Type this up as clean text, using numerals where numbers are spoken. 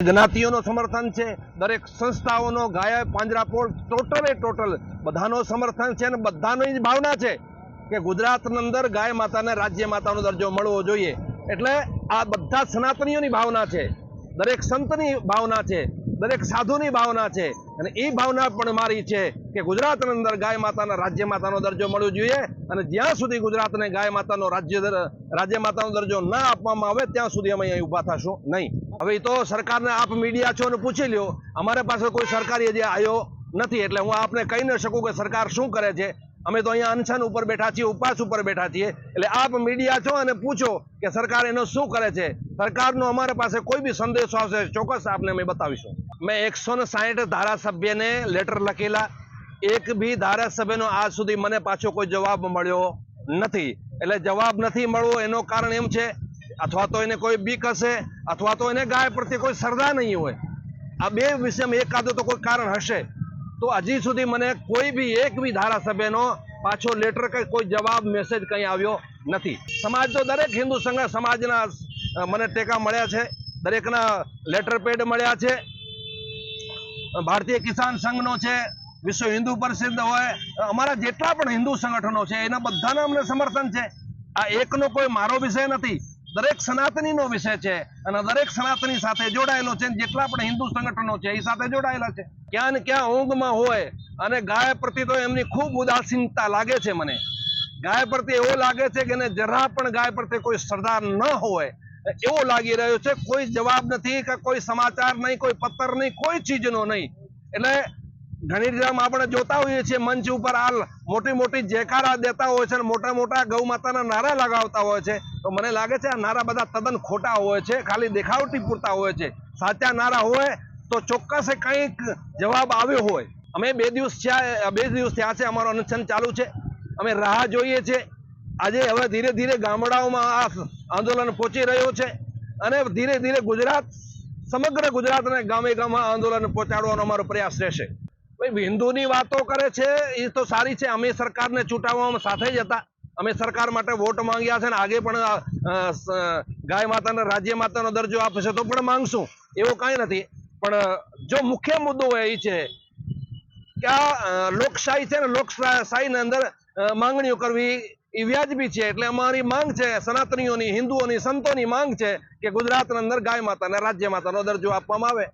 જ્ઞાતિઓનો સમર્થન છે, દરેક સંસ્થાઓનો ગાય પાંજરાપોળ ટોટલ બધાનો સમર્થન છે અને બધાની જ ભાવના છે કે ગુજરાતની અંદર ગાય માતાને રાજ્ય માતાનો દરજ્જો મળવો જોઈએ। એટલે આ બધા સનાતનીઓની ભાવના છે, દરેક સંતની ભાવના છે, દરેક સાધુની ભાવના છે અને એ ભાવના પણ મારી છે કે ગુજરાતની અંદર ગાય માતાના રાજ્ય માતાનો દરજ્જો મળવો જોઈએ અને જ્યાં સુધી ગુજરાતને ગાય માતાનો રાજ્ય માતાનો દરજ્જો ના આપવામાં આવે ત્યાં સુધી અમે અહીં ઊભા થશું નહીં। હવે તો સરકારને આપ મીડિયા છો અને પૂછી લ્યો, અમારે પાસે કોઈ સરકારી હજી આવ્યો નથી એટલે હું આપને કહી ન શકું કે સરકાર શું કરે છે। અમે તો અહીંયા અનશન ઉપર બેઠા છીએ, ઉપવાસ ઉપર બેઠા છીએ, એટલે આપ મીડિયા છો અને પૂછો કે સરકાર એનો શું કરે છે। સરકારનો અમારા પાસે કોઈ બી સંદેશો આવશે ચોક્કસ આપને અમે બતાવીશું। મેં 160 ધારાસભ્યને લેટર લખેલા, એક બી ધારાસભ્યનો આજ સુધી મને પાછો કોઈ જવાબ મળ્યો નથી। એટલે જવાબ નથી મળવો એનું કારણ એમ છે અથવા તો એને કોઈ બીક હશે અથવા તો એને ગાય પ્રત્યે કોઈ શ્રદ્ધા નહીં હોય। આ બે વિષયમાં એકાદું તો કોઈ કારણ હશે। તો હજી સુધી મને કોઈ બી એક બી ધારાસભ્યનો પાછો લેટર કે કોઈ જવાબ મેસેજ કંઈ આવ્યો નથી। સમાજ તો દરેક હિન્દુ સંઘ સમાજના મને ટેકા મળ્યા છે, દરેકના લેટર પેડ મળ્યા છે। ભારતીય કિસાન સંઘનો છે, વિશ્વ હિન્દુ પરિષદ હોય, અમારા જેટલા પણ હિન્દુ સંગઠનો છે એના બધાના અમને સમર્થન છે। આ એકનો કોઈ મારો વિષય નથી, દરેક સનાતનીનો વિષય છે અને દરેક સનાતની સાથે જોડાયેલો છે। જેટલા પણ હિન્દુ સંગઠનો છે એ સાથે જોડાયેલા છે। ક્યાં ને ક્યાં ઊંઘમાં હોય અને ગાય પ્રત્યે તો એમની ખૂબ ઉદાસીનતા લાગે છે। મને ગાય પ્રત્યે એવો લાગે છે કે એને જરા પણ ગાય પ્રત્યે કોઈ શ્રદ્ધા ન હોય એવો લાગી રહ્યો છે। કોઈ જવાબ નથી કે કોઈ સમાચાર નહીં, કોઈ પત્ર નહીં, કોઈ ચીજનો નહીં। એટલે ઘણી રીતે આપણે જોતા હોઈએ છીએ મંચ ઉપર હાલ મોટી જયકારા દેતા હોય છે અને મોટા ગૌ માતાના નારા લગાવતા હોય છે, તો મને લાગે છે આ નારા બધા તદ્દન ખોટા હોય છે, ખાલી દેખાવટી પૂરતા હોય છે। સાચા નારા હોય તો ચોક્કસ કંઈક જવાબ આવ્યો હોય। અમે બે દિવસ થયા છે, અમારો અનશન ચાલુ છે, અમે રાહ જોઈએ છે। આજે હવે ધીરે ધીરે ગામડાઓમાં આ આંદોલન પહોંચી રહ્યો છે અને ધીરે ધીરે સમગ્ર ગુજરાતને ગામે આંદોલન પહોંચાડવાનો અમારો પ્રયાસ રહેશે। હિન્દુની વાતો કરે છે એ તો સારી છે, અમે સરકારને ચૂંટાવવામાં સાથે જ હતા, અમે સરકાર માટે વોટ માંગ્યા છે ને આગે પણ ગાય માતાને રાજ્ય માતાનો દરજ્જો આપશે તો પણ માંગશું, એવું કાંઈ નથી। પણ જો મુખ્ય મુદ્દો એ છે કે આ લોકશાહી છે ને, લોકશાહીની અંદર માંગણીઓ કરવી એ વ્યાજબી છે। એટલે અમારી માંગ છે, સનાતનીઓની, હિન્દુઓની, સંતોની માંગ છે કે ગુજરાતની અંદર ગાય માતાને રાજ્ય માતાનો દરજ્જો આપવામાં આવે।